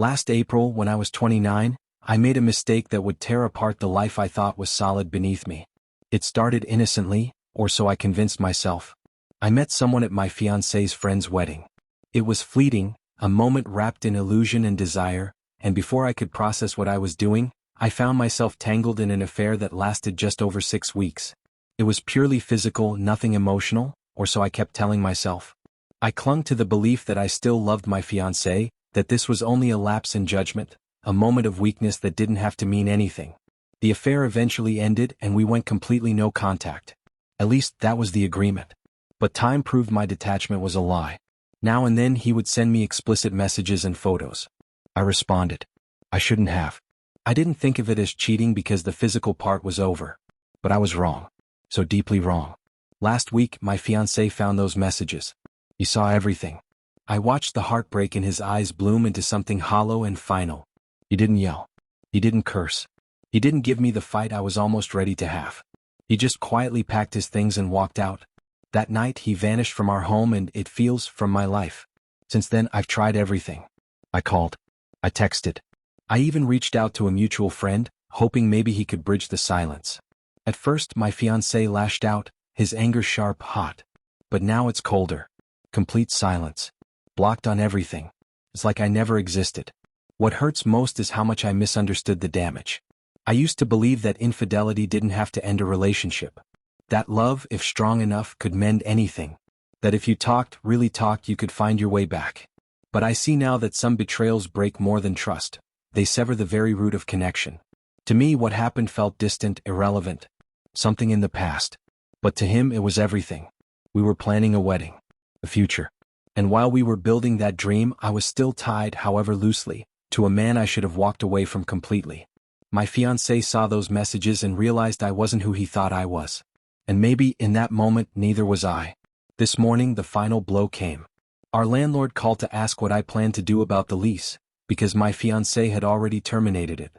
Last April, when I was 29, I made a mistake that would tear apart the life I thought was solid beneath me. It started innocently, or so I convinced myself. I met someone at my fiancé's friend's wedding. It was fleeting, a moment wrapped in illusion and desire, and before I could process what I was doing, I found myself tangled in an affair that lasted just over 6 weeks. It was purely physical, nothing emotional, or so I kept telling myself. I clung to the belief that I still loved my fiancé, that this was only a lapse in judgment, a moment of weakness that didn't have to mean anything. The affair eventually ended and we went completely no contact. At least that was the agreement. But time proved my detachment was a lie. Now and then he would send me explicit messages and photos. I responded. I shouldn't have. I didn't think of it as cheating because the physical part was over. But I was wrong. So deeply wrong. Last week, my fiancé found those messages. He saw everything. I watched the heartbreak in his eyes bloom into something hollow and final. He didn't yell. He didn't curse. He didn't give me the fight I was almost ready to have. He just quietly packed his things and walked out. That night he vanished from our home and, it feels, from my life. Since then I've tried everything. I called. I texted. I even reached out to a mutual friend, hoping maybe he could bridge the silence. At first my fiancé lashed out, his anger sharp, hot. But now it's colder. Complete silence. Blocked on everything. It's like I never existed. What hurts most is how much I misunderstood the damage. I used to believe that infidelity didn't have to end a relationship. That love, if strong enough, could mend anything. That if you talked, really talked, you could find your way back. But I see now that some betrayals break more than trust. They sever the very root of connection. To me, what happened felt distant, irrelevant. Something in the past. But to him, it was everything. We were planning a wedding. A future. And while we were building that dream, I was still tied, however loosely, to a man I should have walked away from completely. My fiancé saw those messages and realized I wasn't who he thought I was. And maybe, in that moment, neither was I. This morning, the final blow came. Our landlord called to ask what I planned to do about the lease, because my fiancé had already terminated it.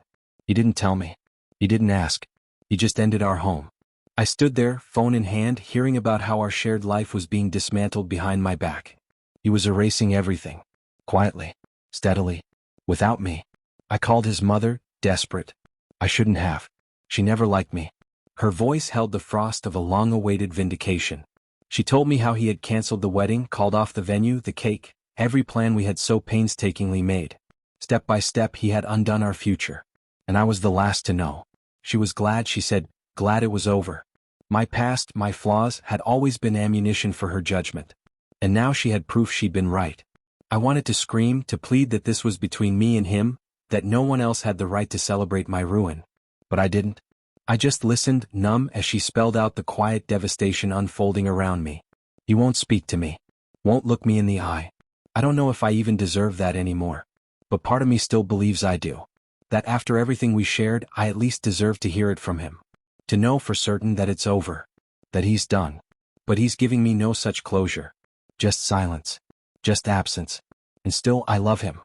He didn't tell me. He didn't ask. He just ended our home. I stood there, phone in hand, hearing about how our shared life was being dismantled behind my back. He was erasing everything. Quietly. Steadily. Without me. I called his mother, desperate. I shouldn't have. She never liked me. Her voice held the frost of a long-awaited vindication. She told me how he had canceled the wedding, called off the venue, the cake, every plan we had so painstakingly made. Step by step he had undone our future. And I was the last to know. She was glad, she said, glad it was over. My past, my flaws, had always been ammunition for her judgment. And now she had proof she'd been right. I wanted to scream, to plead that this was between me and him, that no one else had the right to celebrate my ruin. But I didn't. I just listened, numb, as she spelled out the quiet devastation unfolding around me. He won't speak to me. Won't look me in the eye. I don't know if I even deserve that anymore. But part of me still believes I do. That after everything we shared, I at least deserve to hear it from him. To know for certain that it's over. That he's done. But he's giving me no such closure. Just silence. Just absence. And still I love him.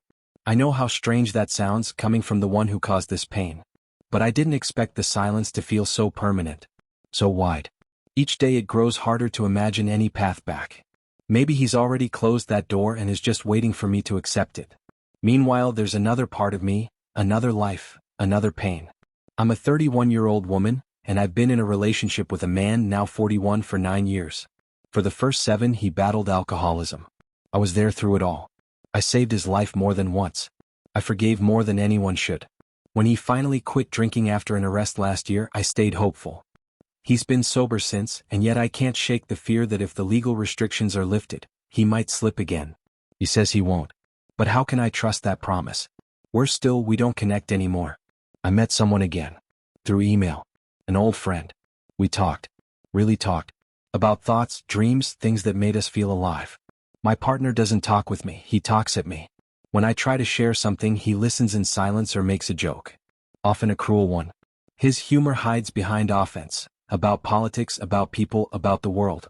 I know how strange that sounds, coming from the one who caused this pain. But I didn't expect the silence to feel so permanent. So wide. Each day it grows harder to imagine any path back. Maybe he's already closed that door and is just waiting for me to accept it. Meanwhile, there's another part of me, another life, another pain. I'm a 31-year-old woman, and I've been in a relationship with a man, now 41, for 9 years. For the first 7, he battled alcoholism. I was there through it all. I saved his life more than once. I forgave more than anyone should. When he finally quit drinking after an arrest last year, I stayed hopeful. He's been sober since, and yet I can't shake the fear that if the legal restrictions are lifted, he might slip again. He says he won't. But how can I trust that promise? Worse still, we don't connect anymore. I met someone again. Through email. An old friend. We talked. Really talked. About thoughts, dreams, things that made us feel alive. My partner doesn't talk with me, he talks at me. When I try to share something, he listens in silence or makes a joke. Often a cruel one. His humor hides behind offense. About politics, about people, about the world.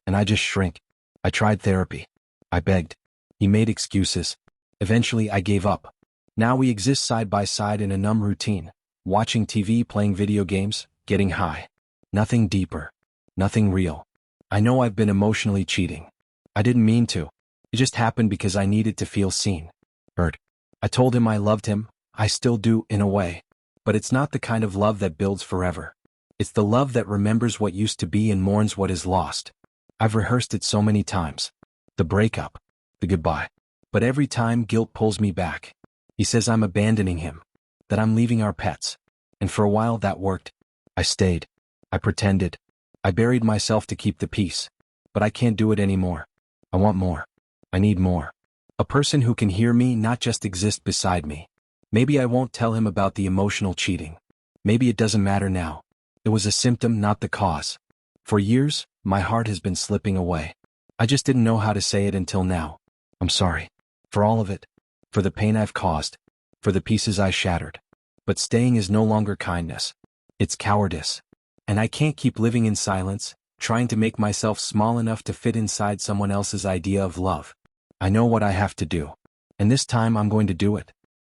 And I just shrink. I tried therapy. I begged. He made excuses. Eventually I gave up. Now we exist side by side in a numb routine. Watching TV, playing video games, getting high. Nothing deeper. Nothing real. I know I've been emotionally cheating. I didn't mean to. It just happened because I needed to feel seen. Heard. I told him I loved him, I still do, in a way. But it's not the kind of love that builds forever. It's the love that remembers what used to be and mourns what is lost. I've rehearsed it so many times. The breakup. The goodbye. But every time guilt pulls me back. He says I'm abandoning him. That I'm leaving our pets. And for a while that worked. I stayed. I pretended. I buried myself to keep the peace. But I can't do it anymore. I want more. I need more. A person who can hear me, not just exist beside me. Maybe I won't tell him about the emotional cheating. Maybe it doesn't matter now. It was a symptom, not the cause. For years, my heart has been slipping away. I just didn't know how to say it until now. I'm sorry. For all of it. For the pain I've caused. For the pieces I shattered. But staying is no longer kindness. It's cowardice. And I can't keep living in silence, trying to make myself small enough to fit inside someone else's idea of love. I know what I have to do. And this time I'm going to do it.